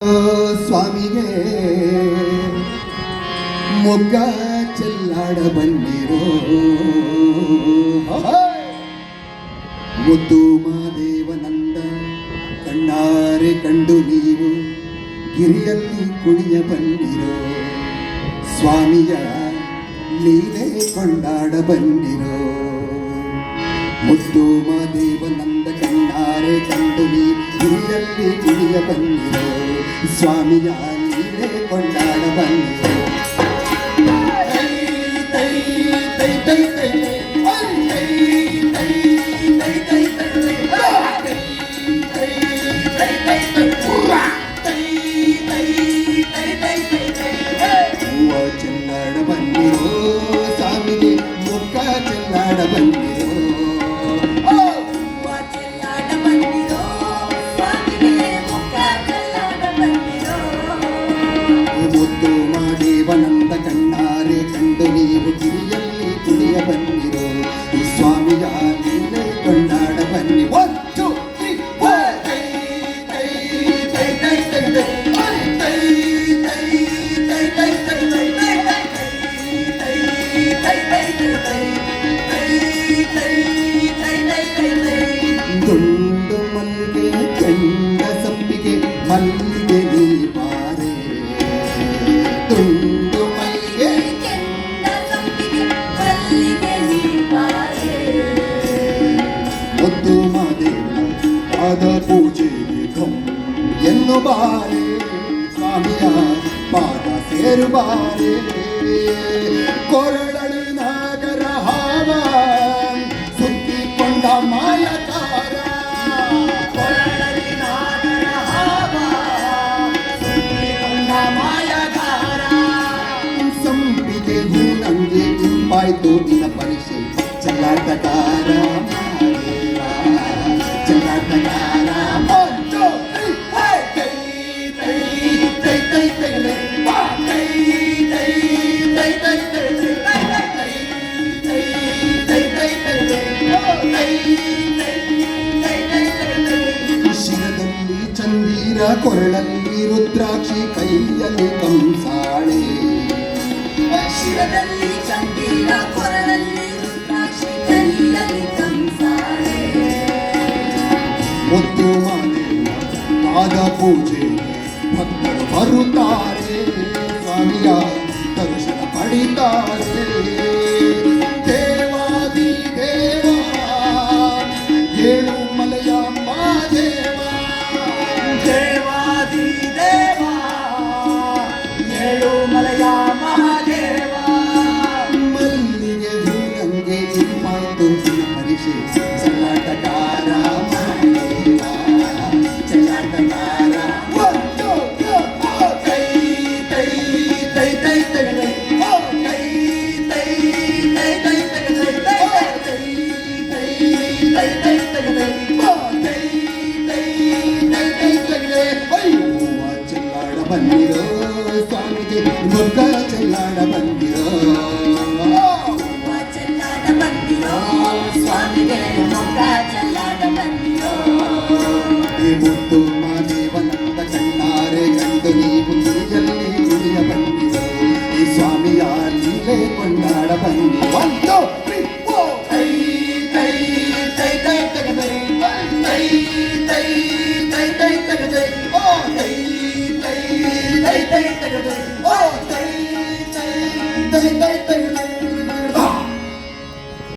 ಸ್ವಾಮಿಗೆ ಮೊಗ್ಗ ಚೆಲ್ಲಾಡ ಬನ್ನಿರೋ ಮುದ್ದು ಮಾದೇವನಂದ ಕಣ್ಣಾರೆ ಕಂಡು ನೀವು ಗಿರಿಯಲ್ಲಿ ಕುಣಿಯ ಬನ್ನಿರೋ ಸ್ವಾಮಿಯ ಲೀಲೆ ಕೊಂಡಾಡ ಬನ್ನಿರೋ ಮುದ್ದು ಮಾದೇವನಂದ ಕಣ್ಣಾರೆ ಕಂಡು ನೀವು ಗಿರಿಯಲ್ಲಿ ಕುಣಿಯ ಬನ್ನಿರೋ ಸ್ವಾಮಿಯ ಲೀಲೆ ಕೊಂಡಾಡ ಬನ್ನಿರೋ ಚೆಲ್ಲಾಡ ಬನ್ನಿರೋ ಸ್ವಾಮಿಗೆ ಮುಖ ಚೆಲ್ಲಾಡ ಬನ್ನಿರೋ ಮುದ್ದು ಮಾದೇವನಂದ ಕಣ್ಣಾರೆ ಕಂಡು ನೀವು ಗಿರಿಯಲ್ಲಿ ಕುಣಿಯ ಬನ್ನಿರೋ ಸ್ವಾಮಿಯ ಲೀಲೆ ಕೊಂಡಾಡ ಬನ್ನಿ ಒಂದು ದುಂಡು ಮಲ್ಲಿಗೆ ಕೆಂಡ ಸಂಪಿಗೆ ಮಲ್ಲಿಗೆ ನೀ ಬಾರೆ ದುಂಡು ಮಲ್ಲಿಗೆ ಮುದ್ದು ಮಾದೇವ ಪಾದ ಪೂಜೆಗೆ ಕಂ ಎನ್ನು ಬಾರೆ ಸ್ವಾಮಿಯ ಪಾದ ಸೇರು ಬಾರೆ ಕೊರಳಳಿ ನಾಗರ ಹಾವ ಸುತ್ತಿಕೊಂಡ ಮಾಯಕಾರ ಕೊರಳಳಿ ನಾಗರ ಹಾವ ಸುತ್ತಿಕೊಂಡ ಮಾಯಕಾರ ಸಂಪಿಗೆ ಹೂನಂಗೆ ಇಂಪಾಯ್ತು ನಿನ್ನ ಪರಿಷೆ ಚೆಲ್ಲಾಟಗಾರ ಚೆಲ್ಲಾಟಗಾರ ಶಿರದಲ್ಲಿ ಚಂದೀರ ಕೊರಳಲ್ಲಿ ರುದ್ರಾಕ್ಷಿ ಕೈಯಲ್ಲಿ ಕಂಸಾಳೆ ಶಿರದಲ್ಲಿ ಚಂದೀರ ಕೊರಳಲ್ಲಿ ರುದ್ರಾಕ್ಷಿ ಕೈಯಲ್ಲಿ ಕಂಸಾಳೆ ಮುದ್ದು ಮಾದೇವ ಪಾದ ಪೂಜೆಗೆ ಭಕ್ತರು ಬರುತ್ತಾರೆ ಸ್ವಾಮಿಯ ದರ್ಶನ ಪಡಿತಾರೆ ದೇವಾದಿ ದೇವ ಏಳು ಮಲೆಯ ಮಾದೇವ ದೇವಾದಿ ದೇವ ಏಳು ಮಲೆಯ ಮಹಾದೇವ ಮಲ್ಲಿಗೆ ಹೂನಂಗೆ ಇಂಪಾಯ್ತು ನಿನ್ನ ಪರಿಷೆ ಚೆಲ್ಲಾಟಗಾರ ಮಾದೇವ ಚೆಲ್ಲಾಟಗಾರ ಚೆಲ್ಲಾಡ ಬನ್ನಿರೋ ಸ್ವಾಮಿಗೆ ಮೊಗ್ಗ ಚೆಲ್ಲಾಡ ಬನ್ನಿರೋ ಚೆಲ್ಲಾಡ ಬಂದಿರೋ ಸ್ವಾಮಿಗೆ ಮೊಗ್ಗ ಚೆಲ್ಲಾಡ ಬಂದಿರೋ ಮುದ್ದು ಮಾದೇವನಂದ ಕಣ್ಣಾರೆ ಕಂಡು ನೀವು ಗಿರಿಯಲ್ಲಿ ಕುಣಿಯ ಬನ್ನಿರೋ ಈ ಸ್ವಾಮಿಯ ಲೀಲೆ ಕೊಂಡಾಡ ಬನ್ನಿ ಒಂದು ತೈ